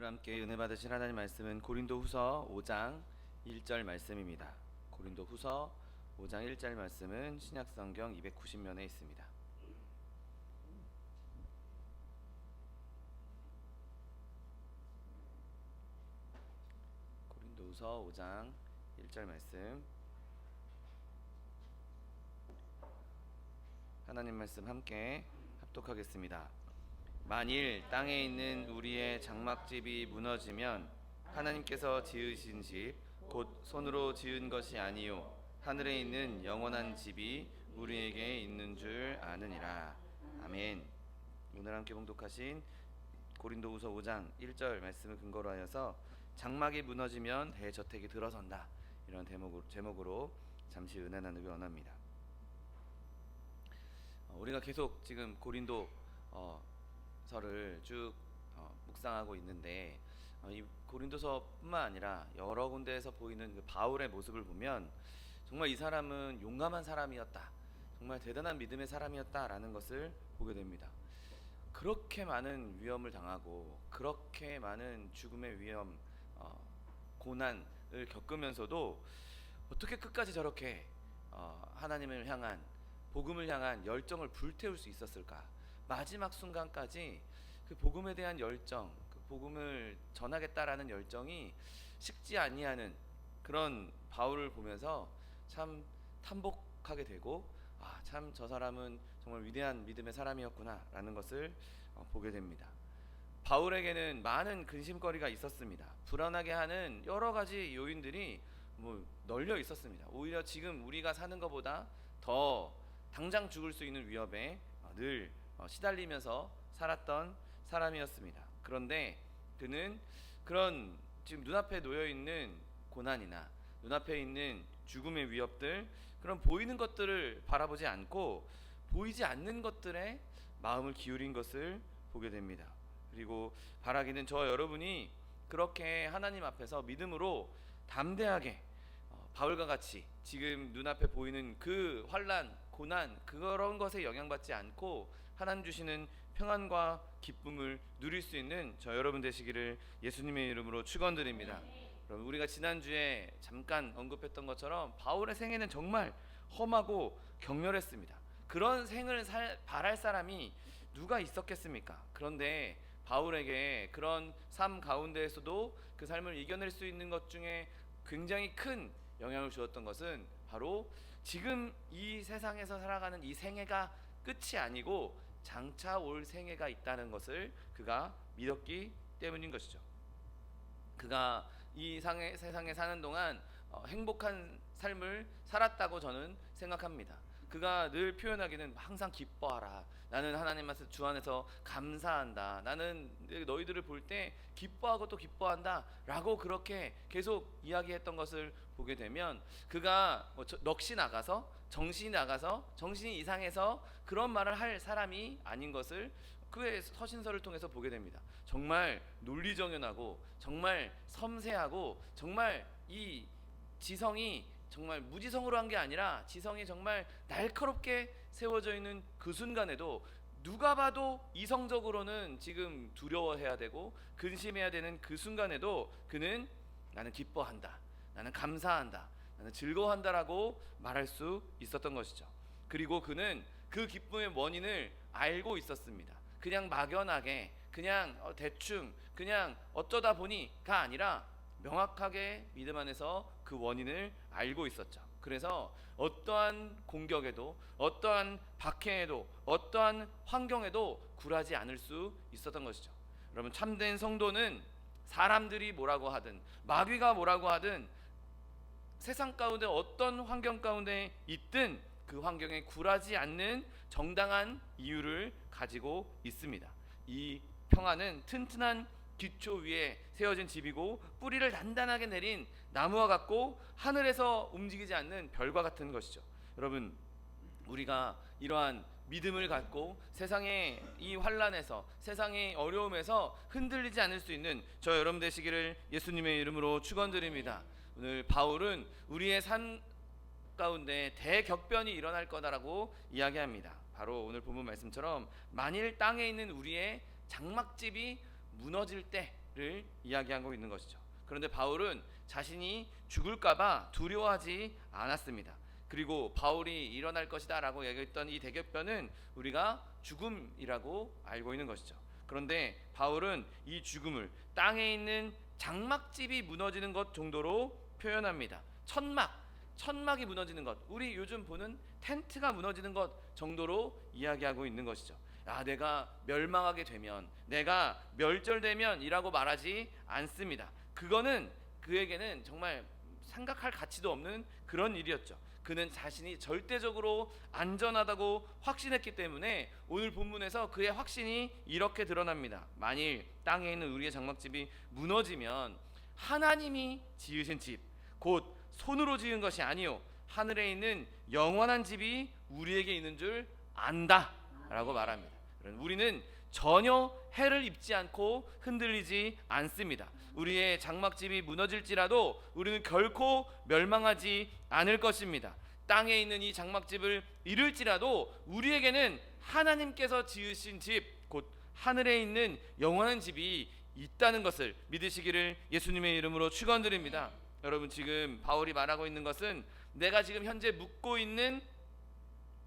오늘 함께 은혜 받으실 하나님 말씀은 고린도후서 5장 1절 말씀입니다. 고린도후서 5장 1절 말씀은 신약성경 290면에 있습니다. 고린도후서 5장 1절 말씀, 하나님 말씀 함께 합독하겠습니다. 만일 땅에 있는 우리의 장막집이 무너지면 하나님께서 지으신 집 곧 손으로 지은 것이 아니요 하늘에 있는 영원한 집이 우리에게 있는 줄 아느니라. 아멘. 오늘 함께 봉독하신 고린도후서 5장 1절 말씀을 근거로 하여서 장막이 무너지면 대저택이 들어선다, 이런 제목으로 잠시 은혜 나누기 원합니다. 우리가 계속 지금 고린도 서를 쭉 묵상하고 있는데, 이 고린도서뿐만 아니라 여러 군데에서 보이는 그 바울의 모습을 보면 정말 이 사람은 용감한 사람이었다, 정말 대단한 믿음의 사람이었다라는 것을 보게 됩니다. 그렇게 많은 위험을 당하고 그렇게 많은 죽음의 위험, 고난을 겪으면서도 어떻게 끝까지 저렇게 하나님을 향한, 복음을 향한 열정을 불태울 수 있었을까? 마지막 순간까지 그 복음에 대한 열정, 그 복음을 전하겠다라는 열정이 식지 아니하는 그런 바울을 보면서 참 탐복하게 되고, 참 저 사람은 정말 위대한 믿음의 사람이었구나라는 것을 보게 됩니다. 바울에게는 많은 근심거리가 있었습니다. 불안하게 하는 여러 가지 요인들이 널려 있었습니다. 오히려 지금 우리가 사는 것보다 더 당장 죽을 수 있는 위협에 늘 시달리면서 살았던 사람이었습니다. 그런데 그는 그런 지금 눈앞에 놓여 있는 고난이나 눈앞에 있는 죽음의 위협들, 그런 보이는 것들을 바라보지 않고 보이지 않는 것들에 마음을 기울인 것을 보게 됩니다. 그리고 바라기는 저와 여러분이 그렇게 하나님 앞에서 믿음으로 담대하게 바울과 같이 지금 눈앞에 보이는 그 환난, 고난, 그런 것에 영향받지 않고 하나님 주시는 평안과 기쁨을 누릴 수 있는 저 여러분 되시기를 예수님의 이름으로 축원드립니다. 여러분, 우리가 지난주에 잠깐 언급했던 것처럼 바울의 생애는 정말 험하고 격렬했습니다. 그런 생을 바랄 사람이 누가 있었겠습니까? 그런데 바울에게 그런 삶 가운데에서도 그 삶을 이겨낼 수 있는 것 중에 굉장히 큰 영향을 주었던 것은 바로 지금 이 세상에서 살아가는 이 생애가 끝이 아니고 장차 올 생애가 있다는 것을 그가 믿었기 때문인 것이죠. 그가 이 세상에 사는 동안 행복한 삶을 살았다고 저는 생각합니다. 그가 늘 표현하기는 항상 기뻐하라, 나는 하나님 앞에서 주 안에서 감사한다, 나는 너희들을 볼 때 기뻐하고 또 기뻐한다 라고 그렇게 계속 이야기했던 것을 보게 되면, 그가 넋이 나가서 정신이 이상해서 그런 말을 할 사람이 아닌 것을 그의 서신서를 통해서 보게 됩니다. 정말 논리정연하고 정말 섬세하고 정말 이 지성이 정말 무지성으로 한 게 아니라 지성이 정말 날카롭게 세워져 있는 그 순간에도 누가 봐도 이성적으로는 지금 두려워해야 되고 근심해야 되는 그 순간에도 그는 나는 기뻐한다, 나는 감사한다, 나는 즐거워한다라고 말할 수 있었던 것이죠. 그리고 그는 그 기쁨의 원인을 알고 있었습니다. 그냥 막연하게, 그냥 대충, 그냥 어쩌다 보니가 아니라 명확하게 믿음 안에서 그 원인을 알고 있었죠. 그래서 어떠한 공격에도, 어떠한 박해에도, 어떠한 환경에도 굴하지 않을 수 있었던 것이죠. 여러분, 참된 성도는 사람들이 뭐라고 하든, 마귀가 뭐라고 하든, 세상 가운데 어떤 환경 가운데 있든 그 환경에 굴하지 않는 정당한 이유를 가지고 있습니다. 이 평안은 튼튼한 기초 위에 세워진 집이고 뿌리를 단단하게 내린 나무와 같고 하늘에서 움직이지 않는 별과 같은 것이죠. 여러분, 우리가 이러한 믿음을 갖고 세상의 이 환난에서, 세상의 어려움에서 흔들리지 않을 수 있는 저 여러분 되시기를 예수님의 이름으로 축원드립니다. 오늘 바울은 우리의 삶 가운데 대격변이 일어날 거다라고 이야기합니다. 바로 오늘 본문 말씀처럼 만일 땅에 있는 우리의 장막집이 무너질 때 이야기하고 있는 것이죠. 그런데 바울은 자신이 죽을까봐 두려워하지 않았습니다. 그리고 바울이 일어날 것이다 라고 얘기했던 이 대격변은 우리가 죽음이라고 알고 있는 것이죠. 그런데 바울은 이 죽음을 땅에 있는 장막집이 무너지는 것 정도로 표현합니다. 천막이 무너지는 것, 우리 요즘 보는 텐트가 무너지는 것 정도로 이야기하고 있는 것이죠. 내가 멸망하게 되면, 내가 멸절되면 이라고 말하지 않습니다. 그거는 그에게는 정말 생각할 가치도 없는 그런 일이었죠. 그는 자신이 절대적으로 안전하다고 확신했기 때문에 오늘 본문에서 그의 확신이 이렇게 드러납니다. 만일 땅에 있는 우리의 장막집이 무너지면 하나님이 지으신 집, 곧 손으로 지은 것이 아니요 하늘에 있는 영원한 집이 우리에게 있는 줄 안다 라고 말합니다. 우리는 전혀 해를 입지 않고 흔들리지 않습니다. 우리의 장막집이 무너질지라도 우리는 결코 멸망하지 않을 것입니다. 땅에 있는 이 장막집을 잃을지라도 우리에게는 하나님께서 지으신 집, 곧 하늘에 있는 영원한 집이 있다는 것을 믿으시기를 예수님의 이름으로 축원드립니다. 여러분, 지금 바울이 말하고 있는 것은 내가 지금 현재 묵고 있는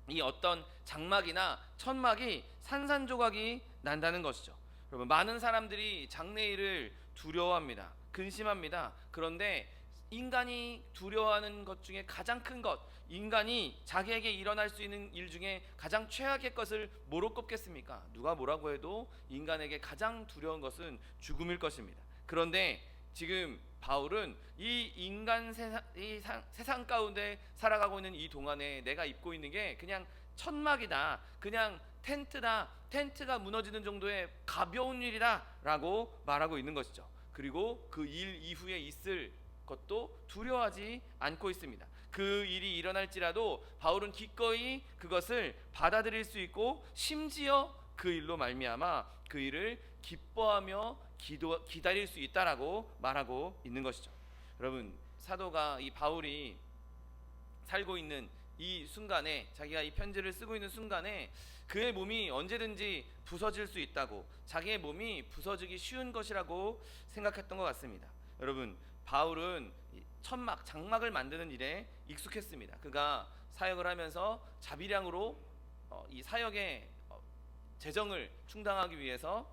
이 어떤 장막이나 천막이 산산조각이 난다는 것이죠. 여러분, 많은 사람들이 장래일을 두려워합니다. 근심합니다. 그런데 인간이 두려워하는 것 중에 가장 큰 것, 인간이 자기에게 일어날 수 있는 일 중에 가장 최악의 것을 뭐로 꼽겠습니까? 누가 뭐라고 해도 인간에게 가장 두려운 것은 죽음일 것입니다. 그런데 지금 바울은 이 인간 세상 가운데 살아가고 있는 이 동안에 내가 입고 있는 게 그냥 천막이다, 그냥 텐트다, 텐트가 무너지는 정도의 가벼운 일이다 라고 말하고 있는 것이죠. 그리고 그 일 이후에 있을 것도 두려워하지 않고 있습니다. 그 일이 일어날지라도 바울은 기꺼이 그것을 받아들일 수 있고, 심지어 그 일로 말미암아 그 일을 기뻐하며 기다릴 수 있다라고 말하고 있는 것이죠. 여러분, 사도가 이 바울이 살고 있는 이 순간에, 자기가 이 편지를 쓰고 있는 순간에 그의 몸이 언제든지 부서질 수 있다고, 자기의 몸이 부서지기 쉬운 것이라고 생각했던 것 같습니다. 여러분, 바울은 천막, 장막을 만드는 일에 익숙했습니다. 그가 사역을 하면서 자비량으로 이 사역의 재정을 충당하기 위해서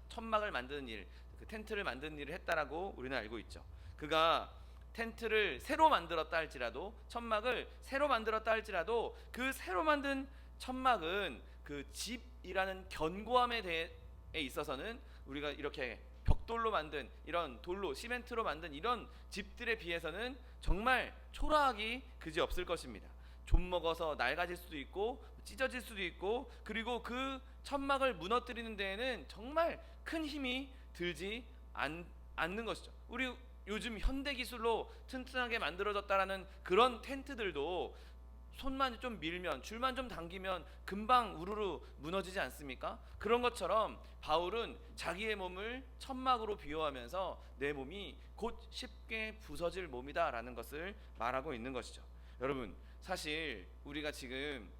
천막을 만드는 일, 그 텐트를 만드는 일을 했다라고 우리는 알고 있죠. 그가 텐트를 새로 만들었다 할지라도, 천막을 새로 만들었다 할지라도 그 새로 만든 천막은 그 집이라는 견고함에 대해 있어서는 우리가 이렇게 벽돌로 만든, 이런 돌로 시멘트로 만든 이런 집들에 비해서는 정말 초라하기 그지없을 것입니다. 좀 먹어서 낡아질 수도 있고 찢어질 수도 있고, 그리고 그 천막을 무너뜨리는 데에는 정말 큰 힘이 들지 않는 것이죠. 우리 요즘 현대 기술로 튼튼하게 만들어졌다라는 그런 텐트들도 손만 좀 밀면, 줄만 좀 당기면 금방 우르르 무너지지 않습니까? 그런 것처럼 바울은 자기의 몸을 천막으로 비유하면서 내 몸이 곧 쉽게 부서질 몸이다 라는 것을 말하고 있는 것이죠. 여러분, 사실 우리가 지금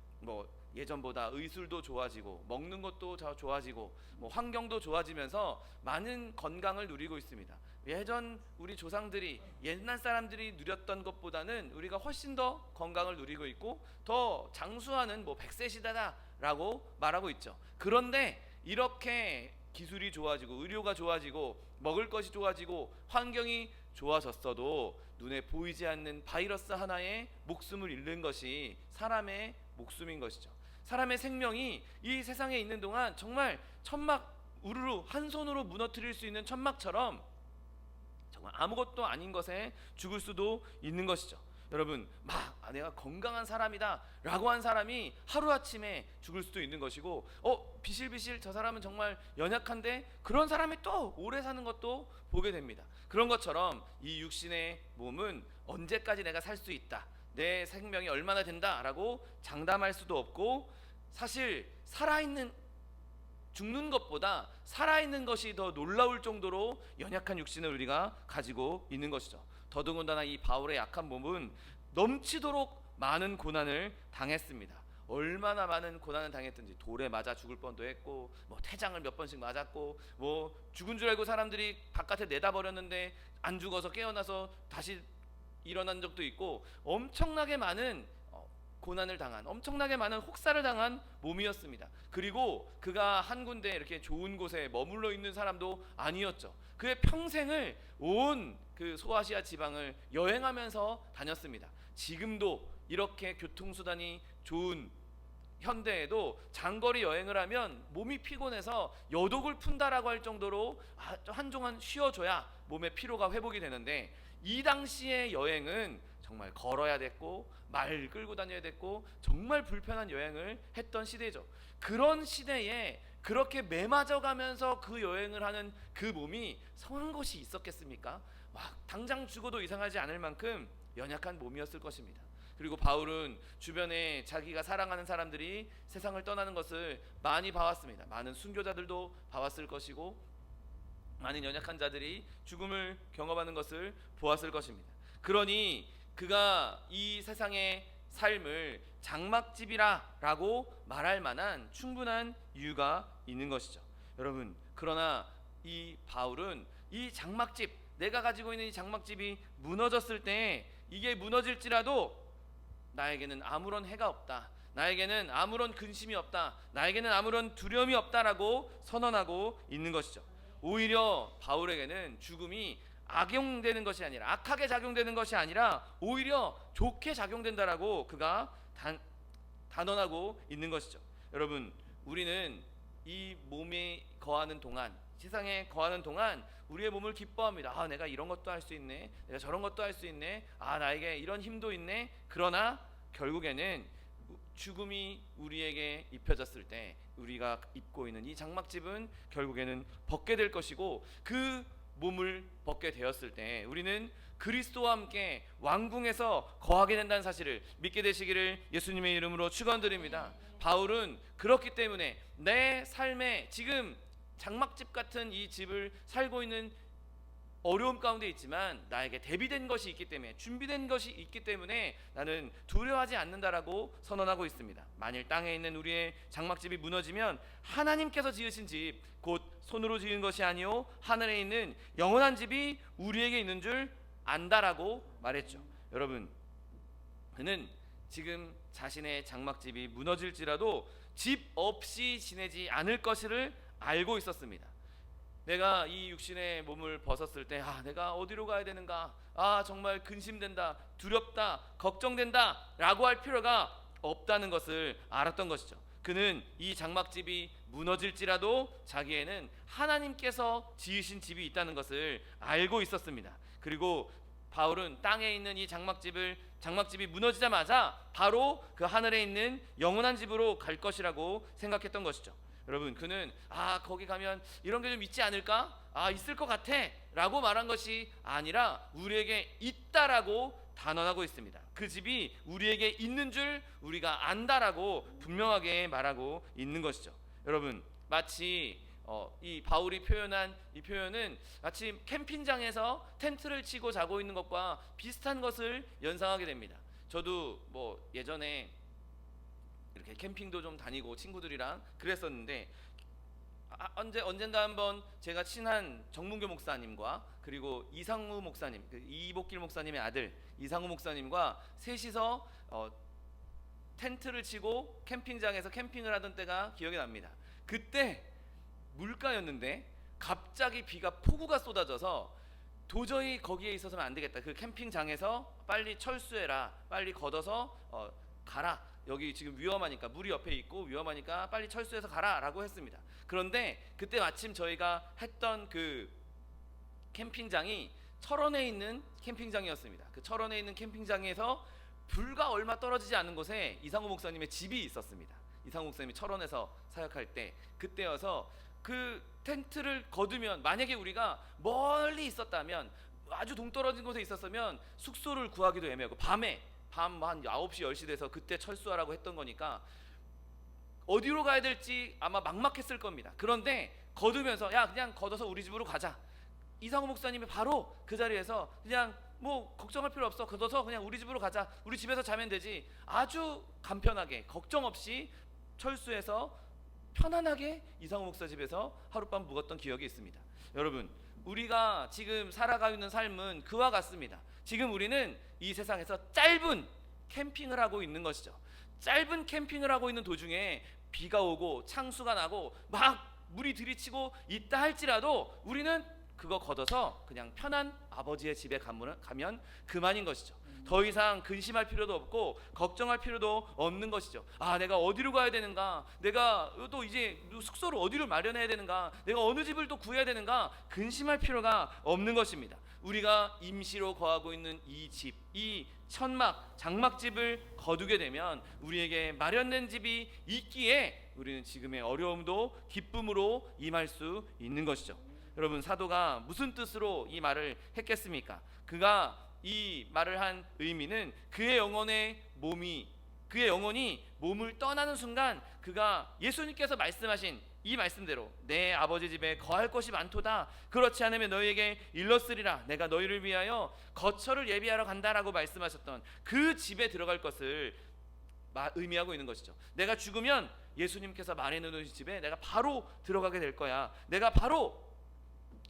예전보다 의술도 좋아지고 먹는 것도 좋아지고 환경도 좋아지면서 많은 건강을 누리고 있습니다. 예전 우리 조상들이, 옛날 사람들이 누렸던 것보다는 우리가 훨씬 더 건강을 누리고 있고 더 장수하는 100세 시대다라고 말하고 있죠. 그런데 이렇게 기술이 좋아지고 의료가 좋아지고 먹을 것이 좋아지고 환경이 좋아졌어도 눈에 보이지 않는 바이러스 하나에 목숨을 잃는 것이 사람의 목숨인 것이죠. 사람의 생명이 이 세상에 있는 동안 정말 천막, 우르르 한 손으로 무너뜨릴 수 있는 천막처럼 정말 아무것도 아닌 것에 죽을 수도 있는 것이죠. 여러분, 내가 건강한 사람이다 라고 한 사람이 하루아침에 죽을 수도 있는 것이고, 비실비실 저 사람은 정말 연약한데, 그런 사람이 또 오래 사는 것도 보게 됩니다. 그런 것처럼 이 육신의 몸은 언제까지 내가 살 수 있다, 내 생명이 얼마나 된다 라고 장담할 수도 없고, 사실 죽는 것보다 살아있는 것이 더 놀라울 정도로 연약한 육신을 우리가 가지고 있는 것이죠. 더더군다나 이 바울의 약한 몸은 넘치도록 많은 고난을 당했습니다. 얼마나 많은 고난을 당했든지 돌에 맞아 죽을 뻔도 했고 뭐 태장을 몇 번씩 맞았고 뭐 죽은 줄 알고 사람들이 바깥에 내다 버렸는데 안 죽어서 깨어나서 다시 일어난 적도 있고 엄청나게 많은 고난을 당한, 엄청나게 많은 혹사를 당한 몸이었습니다. 그리고 그가 한 군데 이렇게 좋은 곳에 머물러 있는 사람도 아니었죠. 그의 평생을 온 그 소아시아 지방을 여행하면서 다녔습니다. 지금도 이렇게 교통수단이 좋은 현대에도 장거리 여행을 하면 몸이 피곤해서 여독을 푼다라고 할 정도로 한동안 쉬어줘야 몸의 피로가 회복이 되는데, 이 당시의 여행은 정말 걸어야 됐고 말 끌고 다녀야 됐고 정말 불편한 여행을 했던 시대죠. 그런 시대에 그렇게 매맞아 가면서 그 여행을 하는 그 몸이 성한 것이 있었겠습니까? 막 당장 죽어도 이상하지 않을 만큼 연약한 몸이었을 것입니다. 그리고 바울은 주변에 자기가 사랑하는 사람들이 세상을 떠나는 것을 많이 봐왔습니다. 많은 순교자들도 봐왔을 것이고 많은 연약한 자들이 죽음을 경험하는 것을 보았을 것입니다. 그러니 그가 이 세상의 삶을 장막집이라고 말할 만한 충분한 이유가 있는 것이죠. 여러분, 그러나 이 바울은 이 장막집, 내가 가지고 있는 이 장막집이 무너졌을 때 이게 무너질지라도 나에게는 아무런 해가 없다, 나에게는 아무런 근심이 없다, 나에게는 아무런 두려움이 없다라고 선언하고 있는 것이죠. 오히려 바울에게는 죽음이 악용되는 것이 아니라, 악하게 작용되는 것이 아니라 오히려 좋게 작용된다라고 그가 단언하고 있는 것이죠. 여러분, 우리는 이 몸에 거하는 동안, 세상에 거하는 동안 우리의 몸을 기뻐합니다. 내가 이런 것도 할 수 있네, 내가 저런 것도 할 수 있네, 나에게 이런 힘도 있네. 그러나 결국에는 죽음이 우리에게 입혀졌을 때 우리가 입고 있는 이 장막집은 결국에는 벗게 될 것이고, 그 몸을 벗게 되었을 때 우리는 그리스도와 함께 왕궁에서 거하게 된다는 사실을 믿게 되시기를 예수님의 이름으로 축원드립니다. 바울은 그렇기 때문에 내 삶에 지금 장막집 같은 이 집을 살고 있는 어려움 가운데 있지만 나에게 대비된 것이 있기 때문에, 준비된 것이 있기 때문에 나는 두려워하지 않는다라고 선언하고 있습니다. 만일 땅에 있는 우리의 장막집이 무너지면 하나님께서 지으신 집, 곧 손으로 지은 것이 아니요 하늘에 있는 영원한 집이 우리에게 있는 줄 안다라고 말했죠. 여러분, 그는 지금 자신의 장막집이 무너질지라도 집 없이 지내지 않을 것을 알고 있었습니다. 내가 이 육신의 몸을 벗었을 때 내가 어디로 가야 되는가, 정말 근심된다, 두렵다, 걱정된다 라고 할 필요가 없다는 것을 알았던 것이죠. 그는 이 장막집이 무너질지라도 자기에는 하나님께서 지으신 집이 있다는 것을 알고 있었습니다. 그리고 바울은 땅에 있는 이 장막집이 무너지자마자 바로 그 하늘에 있는 영원한 집으로 갈 것이라고 생각했던 것이죠. 여러분, 그는 거기 가면 이런 게 좀 있지 않을까? 있을 것 같아 라고 말한 것이 아니라 우리에게 있다라고 단언하고 있습니다. 그 집이 우리에게 있는 줄 우리가 안다라고 분명하게 말하고 있는 것이죠. 여러분, 마치 이 바울이 표현한 이 표현은 마치 캠핑장에서 텐트를 치고 자고 있는 것과 비슷한 것을 연상하게 됩니다. 저도 뭐 예전에 이렇게 캠핑도 좀 다니고 친구들이랑 그랬었는데, 언젠가 한번 제가 친한 정문교 목사님과 그리고 이상우 목사님, 이복길 목사님의 아들 이상우 목사님과 셋이서 텐트를 치고 캠핑장에서 캠핑을 하던 때가 기억이 납니다. 그때 물가였는데 갑자기 비가 폭우가 쏟아져서 도저히 거기에 있어서는 안 되겠다, 그 캠핑장에서 빨리 철수해라, 빨리 걷어서 가라, 여기 지금 위험하니까, 물이 옆에 있고 위험하니까 빨리 철수해서 가라 라고 했습니다. 그런데 그때 마침 저희가 했던 그 캠핑장이 철원에 있는 캠핑장이었습니다. 그 철원에 있는 캠핑장에서 불과 얼마 떨어지지 않은 곳에 이상우 목사님의 집이 있었습니다. 이상우 목사님이 철원에서 사역할 때 그때여서 그 텐트를 거두면, 만약에 우리가 멀리 있었다면, 아주 동떨어진 곳에 있었으면 숙소를 구하기도 애매하고 밤 한 9시 10시 돼서 그때 철수하라고 했던 거니까 어디로 가야 될지 아마 막막했을 겁니다. 그런데 거두면서 그냥 걷어서 우리 집으로 가자, 이상우 목사님이 바로 그 자리에서 그냥 뭐 걱정할 필요 없어. 걷어서 그냥 우리 집으로 가자. 우리 집에서 자면 되지. 아주 간편하게 걱정 없이 철수해서 편안하게 이상호 목사 집에서 하룻밤 묵었던 기억이 있습니다. 여러분, 우리가 지금 살아가고 있는 삶은 그와 같습니다. 지금 우리는 이 세상에서 짧은 캠핑을 하고 있는 것이죠. 짧은 캠핑을 하고 있는 도중에 비가 오고 창수가 나고 막 물이 들이치고 있다 할지라도 우리는 그거 걷어서 그냥 편한 아버지의 집에 가면 그만인 것이죠. 더 이상 근심할 필요도 없고 걱정할 필요도 없는 것이죠. 아, 내가 어디로 가야 되는가, 내가 또 이제 숙소를 어디로 마련해야 되는가, 내가 어느 집을 또 구해야 되는가, 근심할 필요가 없는 것입니다. 우리가 임시로 거하고 있는 이 집, 이 천막 장막집을 거두게 되면 우리에게 마련된 집이 있기에 우리는 지금의 어려움도 기쁨으로 임할 수 있는 것이죠. 여러분, 사도가 무슨 뜻으로 이 말을 했겠습니까? 그가 이 말을 한 의미는 그의 영혼이 몸을 떠나는 순간 그가 예수님께서 말씀하신 이 말씀대로 내 아버지 집에 거할 것이 많도다. 그렇지 않으면 너희에게 일렀으리라. 내가 너희를 위하여 거처를 예비하러 간다라고 말씀하셨던 그 집에 들어갈 것을 의미하고 있는 것이죠. 내가 죽으면 예수님께서 말해놓으신 집에 내가 바로 들어가게 될 거야. 내가 바로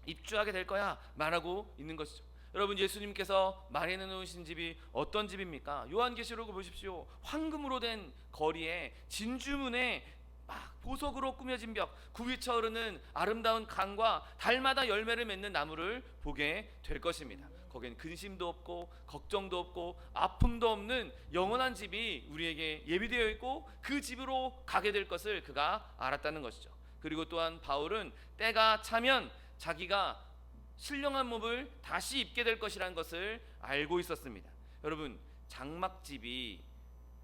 입주하게 될 거야 말하고 있는 것이죠. 여러분, 예수님께서 마련해 놓으신 집이 어떤 집입니까? 요한계시록을 보십시오. 황금으로 된 거리에 진주문에 막 보석으로 꾸며진 벽, 그 위쳐 흐르는 아름다운 강과 달마다 열매를 맺는 나무를 보게 될 것입니다. 거기엔 근심도 없고 걱정도 없고 아픔도 없는 영원한 집이 우리에게 예비되어 있고 그 집으로 가게 될 것을 그가 알았다는 것이죠. 그리고 또한 바울은 때가 차면 자기가 신령한 몸을 다시 입게 될 것이라는 것을 알고 있었습니다. 여러분, 장막집이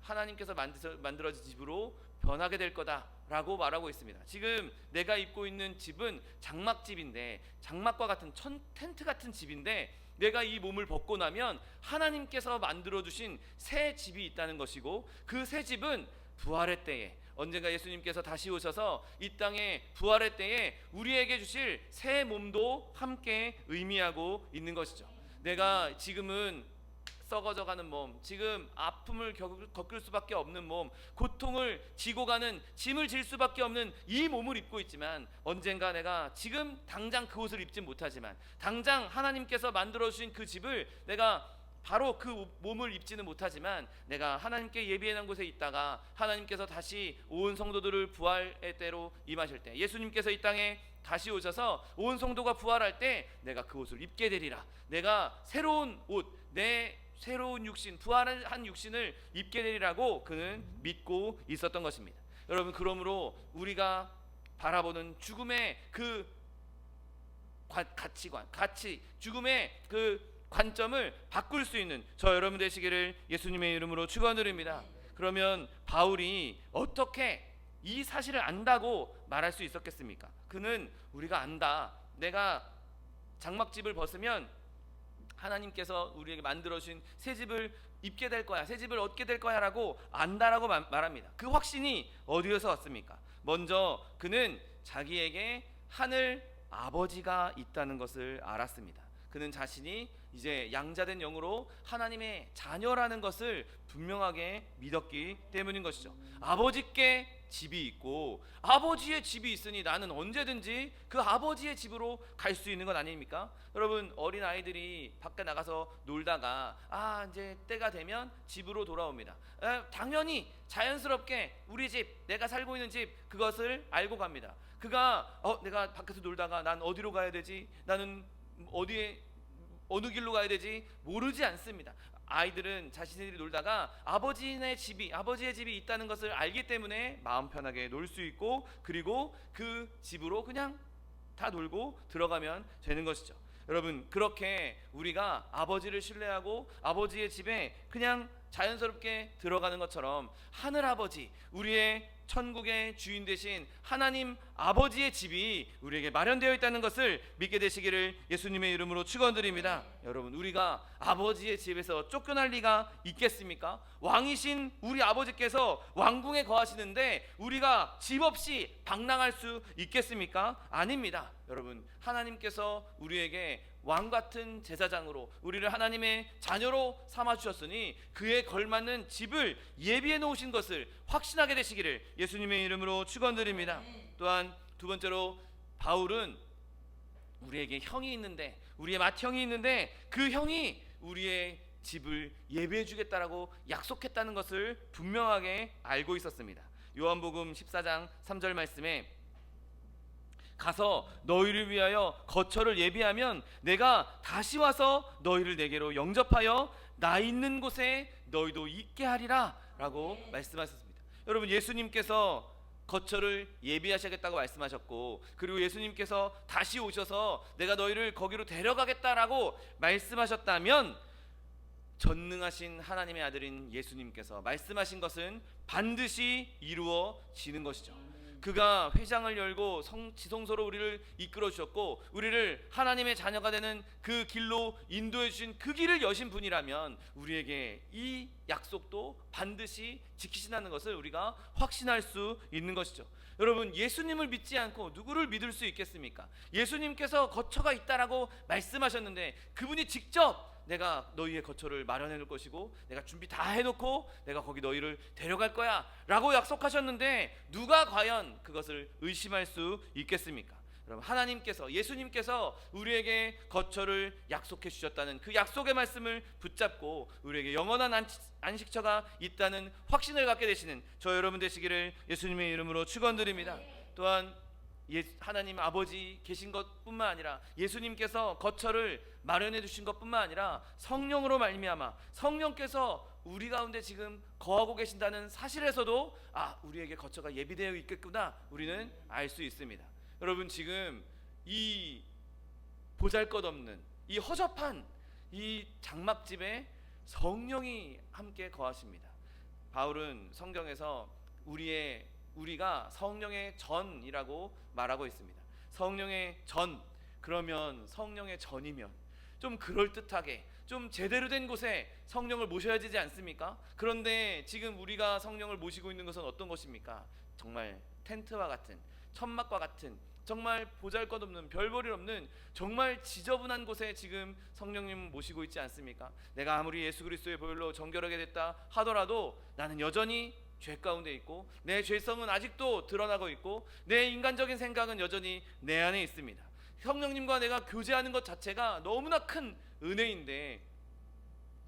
하나님께서 만들어진 집으로 변하게 될 거다라고 말하고 있습니다. 지금 내가 입고 있는 집은 장막집인데, 장막과 같은 텐트 같은 집인데, 내가 이 몸을 벗고 나면 하나님께서 만들어주신 새 집이 있다는 것이고, 그 새 집은 부활의 때에, 언젠가 예수님께서 다시 오셔서 이 땅에 부활의 때에 우리에게 주실 새 몸도 함께 의미하고 있는 것이죠. 내가 지금은 썩어져가는 몸, 지금 아픔을 겪을 수밖에 없는 몸, 고통을 지고 가는, 짐을 질 수밖에 없는 이 몸을 입고 있지만, 언젠가 내가 지금 당장 그 옷을 입진 못하지만 당장 하나님께서 만들어주신 그 집을 내가 바로 그 몸을 입지는 못하지만 내가 하나님께 예비해 놓은 곳에 있다가 하나님께서 다시 온 성도들을 부활의 때로 임하실 때, 예수님께서 이 땅에 다시 오셔서 온 성도가 부활할 때 내가 그 옷을 입게 되리라. 내가 새로운 옷, 내 새로운 육신, 부활한 육신을 입게 되리라고 그는 믿고 있었던 것입니다. 여러분, 그러므로 우리가 바라보는 죽음의 그 가치관, 죽음의 그 관점을 바꿀 수 있는 저 여러분 되시기를 예수님의 이름으로 축원드립니다. 그러면 바울이 어떻게 이 사실을 안다고 말할 수 있었겠습니까? 그는 우리가 안다, 내가 장막집을 벗으면 하나님께서 우리에게 만들어주신 새 집을 입게 될 거야, 새 집을 얻게 될 거야 라고 안다라고 말합니다. 그 확신이 어디에서 왔습니까? 먼저 그는 자기에게 하늘 아버지가 있다는 것을 알았습니다. 그는 자신이 이제 양자된 영으로 하나님의 자녀라는 것을 분명하게 믿었기 때문인 것이죠. 아버지께 집이 있고 아버지의 집이 있으니 나는 언제든지 그 아버지의 집으로 갈 수 있는 것 아닙니까? 여러분, 어린 아이들이 밖에 나가서 놀다가 이제 때가 되면 집으로 돌아옵니다. 당연히 자연스럽게 우리 집, 내가 살고 있는 집, 그것을 알고 갑니다. 그가 내가 밖에서 놀다가 난 어디로 가야 되지? 나는 어느 길로 가야 되지? 모르지 않습니다. 아이들은 자신들이 놀다가 아버지의 집이 있다는 것을 알기 때문에 마음 편하게 놀 수 있고, 그리고 그 집으로 그냥 다 놀고 들어가면 되는 것이죠. 여러분, 그렇게 우리가 아버지를 신뢰하고 아버지의 집에 그냥 자연스럽게 들어가는 것처럼 하늘아버지, 우리의 천국의 주인 되신 하나님 아버지의 집이 우리에게 마련되어 있다는 것을 믿게 되시기를 예수님의 이름으로 축원드립니다. 여러분, 우리가 아버지의 집에서 쫓겨날 리가 있겠습니까? 왕이신 우리 아버지께서 왕궁에 거하시는데 우리가 집 없이 방랑할 수 있겠습니까? 아닙니다. 여러분, 하나님께서 우리에게 왕같은 제사장으로 우리를 하나님의 자녀로 삼아주셨으니 그에 걸맞는 집을 예비해 놓으신 것을 확신하게 되시기를 예수님의 이름으로 축원드립니다. 또한 두 번째로, 바울은 우리에게 형이 있는데, 우리의 맏형이 있는데 그 형이 우리의 집을 예비해 주겠다라고 약속했다는 것을 분명하게 알고 있었습니다. 요한복음 14장 3절 말씀에 가서 너희를 위하여 거처를 예비하면 내가 다시 와서 너희를 내게로 영접하여 나 있는 곳에 너희도 있게 하리라 라고 말씀하셨습니다. 여러분, 예수님께서 거처를 예비하시겠다고 말씀하셨고, 그리고 예수님께서 다시 오셔서 내가 너희를 거기로 데려가겠다라고 말씀하셨다면 전능하신 하나님의 아들인 예수님께서 말씀하신 것은 반드시 이루어지는 것이죠. 그가 회장을 열고 지성소로 우리를 이끌어 주셨고 우리를 하나님의 자녀가 되는 그 길로 인도해 주신 그 길을 여신 분이라면 우리에게 이 약속도 반드시 지키신다는 것을 우리가 확신할 수 있는 것이죠. 여러분, 예수님을 믿지 않고 누구를 믿을 수 있겠습니까? 예수님께서 거처가 있다라고 말씀하셨는데 그분이 직접 내가 너희의 거처를 마련해 놓을 것이고 내가 준비 다 해놓고 내가 거기 너희를 데려갈 거야 라고 약속하셨는데 누가 과연 그것을 의심할 수 있겠습니까? 여러분, 하나님께서, 예수님께서 우리에게 거처를 약속해 주셨다는 그 약속의 말씀을 붙잡고 우리에게 영원한 안식처가 있다는 확신을 갖게 되시는 저 여러분 되시기를 예수님의 이름으로 축원드립니다. 또한 하나님 아버지 계신 것뿐만 아니라 예수님께서 거처를 마련해 주신 것뿐만 아니라 성령으로 말미암아 성령께서 우리 가운데 지금 거하고 계신다는 사실에서도 우리에게 거처가 예비되어 있겠구나 우리는 알 수 있습니다. 여러분, 지금 이 보잘것없는 이 허접한 이 장막집에 성령이 함께 거하십니다. 바울은 성경에서 우리가 성령의 전이라고 말하고 있습니다. 성령의 전, 그러면 성령의 전이면 좀 그럴듯하게 좀 제대로 된 곳에 성령을 모셔야 되지 않습니까? 그런데 지금 우리가 성령을 모시고 있는 것은 어떤 것입니까? 정말 텐트와 같은, 천막과 같은, 정말 보잘것없는, 별볼일 없는 정말 지저분한 곳에 지금 성령님 모시고 있지 않습니까? 내가 아무리 예수 그리스도의 보혈로 정결하게 됐다 하더라도 나는 여전히 죄 가운데 있고 내 죄성은 아직도 드러나고 있고 내 인간적인 생각은 여전히 내 안에 있습니다. 성령님과 내가 교제하는 것 자체가 너무나 큰 은혜인데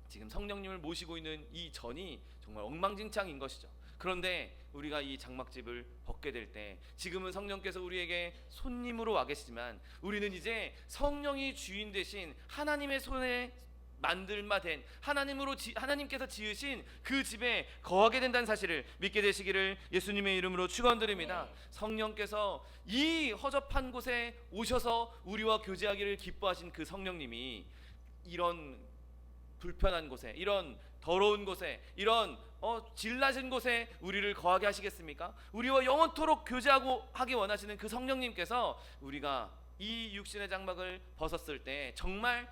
지금 성령님을 모시고 있는 이 전이 정말 엉망진창인 것이죠. 그런데 우리가 이 장막집을 벗게 될 때 지금은 성령께서 우리에게 손님으로 와 계시지만 우리는 이제 성령이 주인 되신 하나님의 손에 만들마 된 하나님께서 지으신 그 집에 거하게 된다는 사실을 믿게 되시기를 예수님의 이름으로 축원드립니다. 성령께서 이 허접한 곳에 오셔서 우리와 교제하기를 기뻐하신 그 성령님이 이런 불편한 곳에, 이런 더러운 곳에, 이런 질 낮은 곳에 우리를 거하게 하시겠습니까? 우리와 영원토록 교제하고 하기 원하시는 그 성령님께서 우리가 이 육신의 장막을 벗었을 때 정말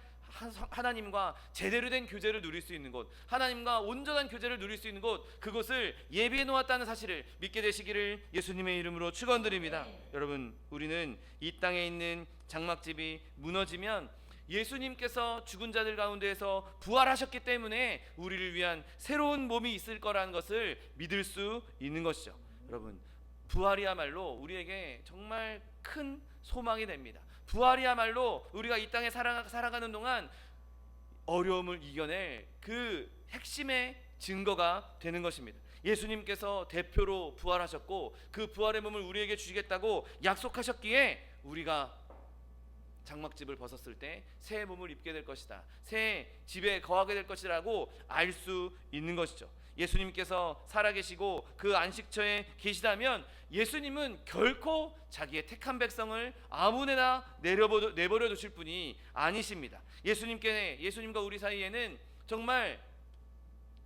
하나님과 제대로 된 교제를 누릴 수 있는 곳, 하나님과 온전한 교제를 누릴 수 있는 곳, 그곳을 예비해 놓았다는 사실을 믿게 되시기를 예수님의 이름으로 축원드립니다. 여러분, 우리는 이 땅에 있는 장막집이 무너지면 예수님께서 죽은 자들 가운데에서 부활하셨기 때문에 우리를 위한 새로운 몸이 있을 거라는 것을 믿을 수 있는 것이죠. 여러분, 부활이야말로 우리에게 정말 큰 소망이 됩니다. 부활이야말로 우리가 이 땅에 살아가는 동안 어려움을 이겨낼 그 핵심의 증거가 되는 것입니다. 예수님께서 대표로 부활하셨고 그 부활의 몸을 우리에게 주시겠다고 약속하셨기에 우리가 장막집을 벗었을 때 새 몸을 입게 될 것이다, 새 집에 거하게 될 것이라고 알 수 있는 것이죠. 예수님께서 살아계시고 그 안식처에 계시다면 예수님은 결코 자기의 택한 백성을 아무데나 내버려 두실 분이 아니십니다. 예수님과 우리 사이에는 정말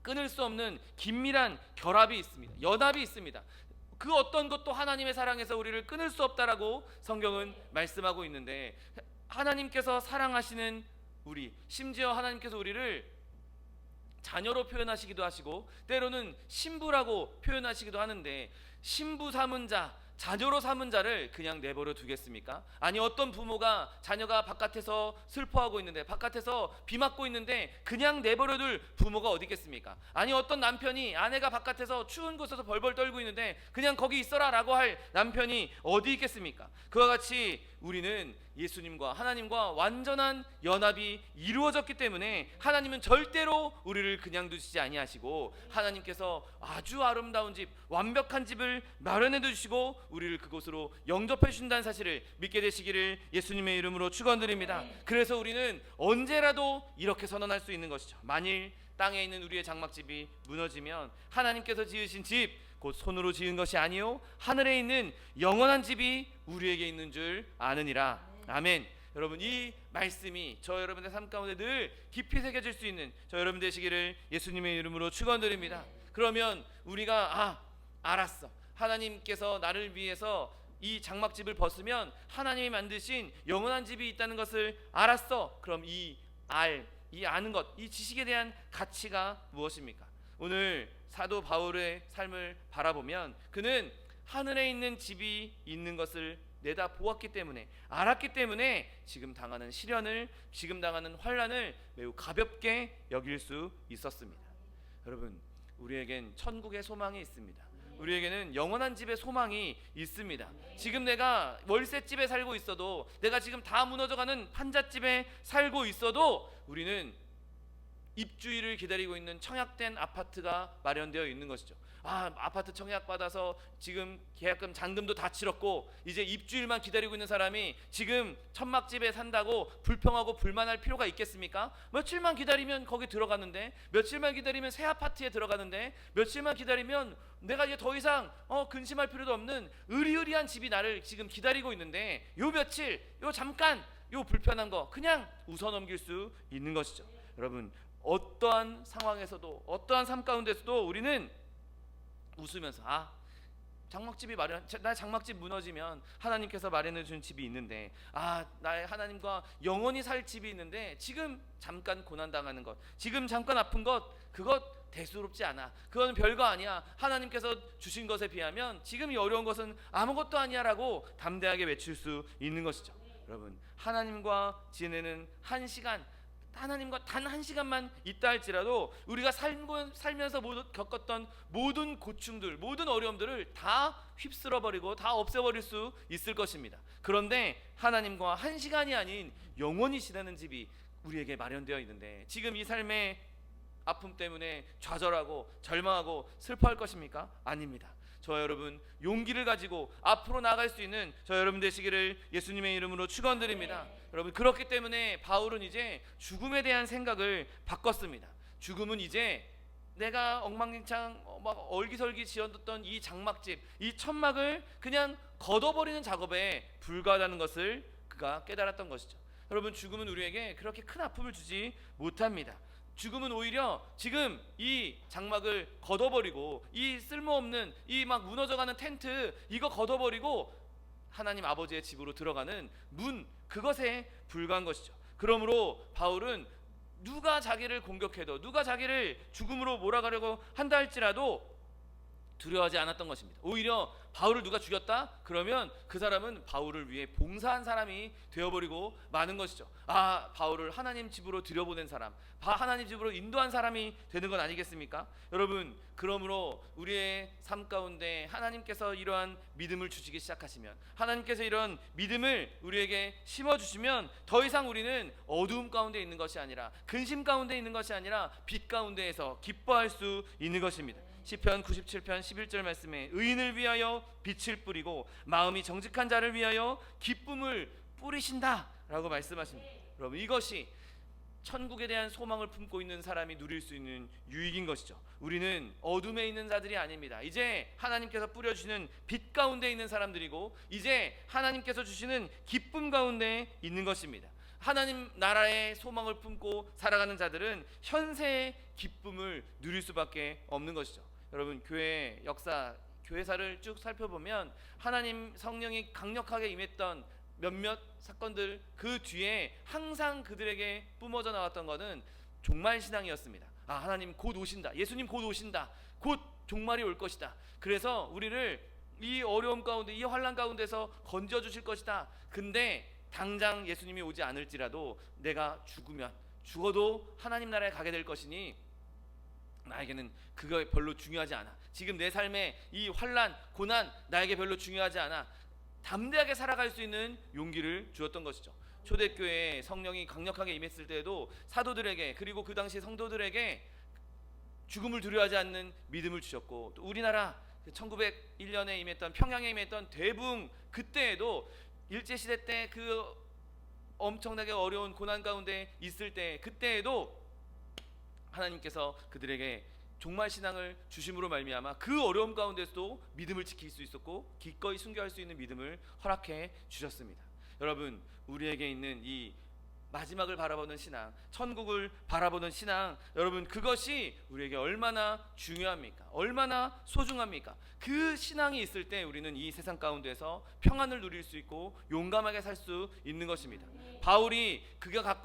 끊을 수 없는 긴밀한 결합이 있습니다. 연합이 있습니다. 그 어떤 것도 하나님의 사랑에서 우리를 끊을 수 없다라고 성경은 말씀하고 있는데, 하나님께서 사랑하시는 우리, 심지어 하나님께서 우리를 자녀로 표현하시기도 하시고 때로는 신부라고 표현하시기도 하는데, 신부 삼은 자, 자녀로 삼은 자를 그냥 내버려 두겠습니까? 아니, 어떤 부모가 자녀가 바깥에서 슬퍼하고 있는데, 바깥에서 비 맞고 있는데 그냥 내버려 둘 부모가 어디 있겠습니까? 아니, 어떤 남편이 아내가 바깥에서 추운 곳에서 벌벌 떨고 있는데 그냥 거기 있어라 라고 할 남편이 어디 있겠습니까? 그와 같이 우리는 예수님과 하나님과 완전한 연합이 이루어졌기 때문에 하나님은 절대로 우리를 그냥 두시지 아니하시고, 하나님께서 아주 아름다운 집, 완벽한 집을 마련해 주시고 우리를 그곳으로 영접해 주신다는 사실을 믿게 되시기를 예수님의 이름으로 축원드립니다. 그래서 우리는 언제라도 이렇게 선언할 수 있는 것이죠. 만일 땅에 있는 우리의 장막집이 무너지면 하나님께서 지으신 집, 곧 손으로 지은 것이 아니요 하늘에 있는 영원한 집이 우리에게 있는 줄 아느니라. 아멘. 여러분, 이 말씀이 저 여러분의 삶 가운데 늘 깊이 새겨질 수 있는 저 여러분 되시기를 예수님의 이름으로 축원드립니다. 그러면 우리가 알았어, 하나님께서 나를 위해서 이 장막집을 벗으면 하나님이 만드신 영원한 집이 있다는 것을 알았어. 그럼 이 아는 것, 이 지식에 대한 가치가 무엇입니까? 오늘 사도 바울의 삶을 바라보면 그는 하늘에 있는 집이 있는 것을 내다보았기 때문에, 알았기 때문에 지금 당하는 시련을, 지금 당하는 환난을 매우 가볍게 여길 수 있었습니다. 여러분, 우리에겐 천국의 소망이 있습니다. 우리에게는 영원한 집의 소망이 있습니다. 지금 내가 월세집에 살고 있어도, 내가 지금 다 무너져가는 판잣집에 살고 있어도 우리는 입주일을 기다리고 있는 청약된 아파트가 마련되어 있는 것이죠. 아파트 청약 받아서 지금 계약금 잔금도 다 치렀고 이제 입주일만 기다리고 있는 사람이 지금 천막집에 산다고 불평하고 불만할 필요가 있겠습니까? 며칠만 기다리면 거기 들어가는데, 며칠만 기다리면 새 아파트에 들어가는데, 며칠만 기다리면 내가 이제 더 이상 근심할 필요도 없는 으리으리한 집이 나를 지금 기다리고 있는데, 요 며칠, 요 잠깐, 요 불편한 거 그냥 웃어넘길 수 있는 것이죠. 여러분, 어떠한 상황에서도, 어떠한 삶 가운데서도 우리는 웃으면서 장막집이 나 장막집 무너지면 하나님께서 마련해 준 집이 있는데, 나의 하나님과 영원히 살 집이 있는데 지금 잠깐 고난 당하는 것, 지금 잠깐 아픈 것, 그것 대수롭지 않아, 그건 별거 아니야, 하나님께서 주신 것에 비하면 지금 이 어려운 것은 아무것도 아니야라고 담대하게 외칠 수 있는 것이죠. 여러분, 하나님과 지내는 한 시간, 하나님과 단 한 시간만 있다 할지라도 우리가 살면서 겪었던 모든 고충들, 모든 어려움들을 다 휩쓸어버리고 다 없애버릴 수 있을 것입니다. 그런데 하나님과 한 시간이 아닌 영원히 지나는 집이 우리에게 마련되어 있는데, 지금 이 삶의 아픔 때문에 좌절하고 절망하고 슬퍼할 것입니까? 아닙니다. 저 여러분, 용기를 가지고 앞으로 나아갈 수 있는 저 여러분 되시기를 예수님의 이름으로 축원드립니다. 여러분, 그렇기 때문에 바울은 이제 죽음에 대한 생각을 바꿨습니다. 죽음은 이제 내가 엉망진창 막 얼기설기 지어뒀던 이 장막집, 이 천막을 그냥 걷어버리는 작업에 불과하다는 것을 그가 깨달았던 것이죠. 여러분, 죽음은 우리에게 그렇게 큰 아픔을 주지 못합니다. 죽음은 오히려 지금 이 장막을 걷어버리고, 이 쓸모없는 이 막 무너져가는 텐트 이거 걷어버리고 하나님 아버지의 집으로 들어가는 문, 그것에 불과한 것이죠. 그러므로 바울은 누가 자기를 공격해도, 누가 자기를 죽음으로 몰아가려고 한다 할지라도 두려워하지 않았던 것입니다. 오히려 바울을 누가 죽였다? 그러면 그 사람은 바울을 위해 봉사한 사람이 되어버리고 마는 것이죠. 바울을 하나님 집으로 들여보낸 사람, 하나님 집으로 인도한 사람이 되는 건 아니겠습니까? 여러분, 그러므로 우리의 삶 가운데 하나님께서 이러한 믿음을 주시기 시작하시면, 하나님께서 이런 믿음을 우리에게 심어주시면 더 이상 우리는 어두움 가운데 있는 것이 아니라, 근심 가운데 있는 것이 아니라 빛 가운데에서 기뻐할 수 있는 것입니다. 시편 97편 11절 말씀에 의인을 위하여 빛을 뿌리고 마음이 정직한 자를 위하여 기쁨을 뿌리신다 라고 말씀하십니다. 여러분, 이것이 천국에 대한 소망을 품고 있는 사람이 누릴 수 있는 유익인 것이죠. 우리는 어둠에 있는 자들이 아닙니다. 이제 하나님께서 뿌려주시는 빛 가운데 있는 사람들이고, 이제 하나님께서 주시는 기쁨 가운데 있는 것입니다. 하나님 나라의 소망을 품고 살아가는 자들은 현세의 기쁨을 누릴 수밖에 없는 것이죠. 여러분, 교회 역사 교회사를 쭉 살펴보면 하나님 성령이 강력하게 임했던 몇몇 사건들 그 뒤에 항상 그들에게 뿜어져 나왔던 것은 종말 신앙이었습니다. 아, 하나님 곧 오신다. 예수님 곧 오신다. 곧 종말이 올 것이다. 그래서 우리를 이 어려움 가운데, 이 환난 가운데서 건져 주실 것이다. 근데 당장 예수님이 오지 않을지라도 내가 죽어도 하나님 나라에 가게 될 것이니 나에게는 그거 별로 중요하지 않아. 지금 내 삶의 이 환난, 고난 나에게 별로 중요하지 않아. 담대하게 살아갈 수 있는 용기를 주었던 것이죠. 초대교회에 성령이 강력하게 임했을 때에도 사도들에게, 그리고 그 당시 성도들에게 죽음을 두려워하지 않는 믿음을 주셨고, 또 우리나라 1901년에 임했던, 평양에 임했던 대붕 그때에도 일제시대 때 그 엄청나게 어려운 고난 가운데 있을 때, 그때에도 하나님께서 그들에게 종말 신앙을 주심으로 말미암아 그 어려움 가운데서도 믿음을 지킬 수 있었고 기꺼이 순교할 수 있는 믿음을 허락해 주셨습니다. 여러분, 우리에게 있는 이 마지막을 바라보는 신앙, 천국을 바라보는 신앙, 여러분 그것이 우리에게 얼마나 중요합니까? 얼마나 소중합니까? 그 신앙이 있을 때 우리는 이 세상 가운데서 평안을 누릴 수 있고 용감하게 살 수 있는 것입니다. 바울이 그가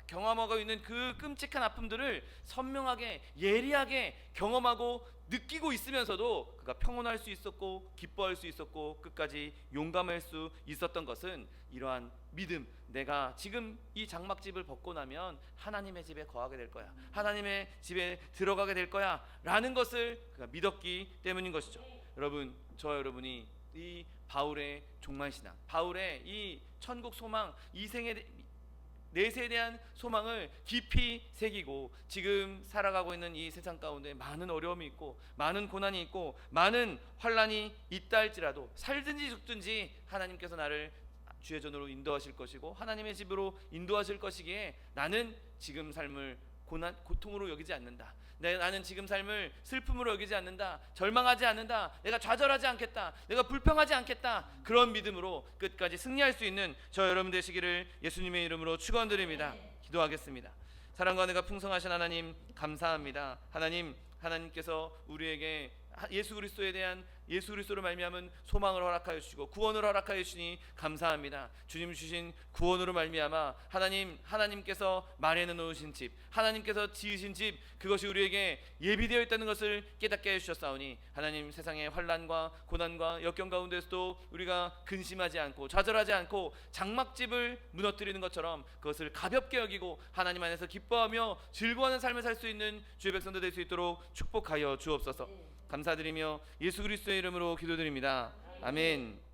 경험하고 있는 그 끔찍한 아픔들을 선명하게, 예리하게 경험하고 느끼고 있으면서도 그가 평온할 수 있었고 기뻐할 수 있었고 끝까지 용감할 수 있었던 것은 이러한 믿음, 내가 지금 이 장막집을 벗고 나면 하나님의 집에 거하게 될 거야, 하나님의 집에 들어가게 될 거야 라는 것을 그가 믿었기 때문인 것이죠. 여러분, 저와 여러분이 이 바울의 종말신앙, 바울의 이 천국 소망, 내세에 대한 소망을 깊이 새기고 지금 살아가고 있는 이 세상 가운데 많은 어려움이 있고 많은 고난이 있고 많은 환난이 있다 할지라도 살든지 죽든지 하나님께서 나를 주의 전으로 인도하실 것이고 하나님의 집으로 인도하실 것이기에 나는 지금 삶을 고통으로 여기지 않는다. 나는 지금 삶을 슬픔으로 여기지 않는다. 절망하지 않는다. 내가 좌절하지 않겠다. 내가 불평하지 않겠다. 그런 믿음으로 끝까지 승리할 수 있는 저 여러분 되시기를 예수님의 이름으로 축원드립니다. 기도하겠습니다. 사랑과 은혜가 풍성하신 하나님 감사합니다. 하나님께서 우리에게 예수 그리스도로 말미암은 소망을 허락하여 주시고 구원을 허락하여 주시니 감사합니다. 주님 주신 구원으로 말미암아 하나님께서 마련해 놓으신 집, 하나님께서 지으신 집, 그것이 우리에게 예비되어 있다는 것을 깨닫게 해 주셨사오니 하나님, 세상의 환난과 고난과 역경 가운데서도 우리가 근심하지 않고 좌절하지 않고 장막집을 무너뜨리는 것처럼 그것을 가볍게 여기고 하나님 안에서 기뻐하며 즐거워하는 삶을 살 수 있는 주의 백성들 될 수 있도록 축복하여 주옵소서. 감사드리며 예수 그리스도의 이름으로 기도드립니다. 아멘.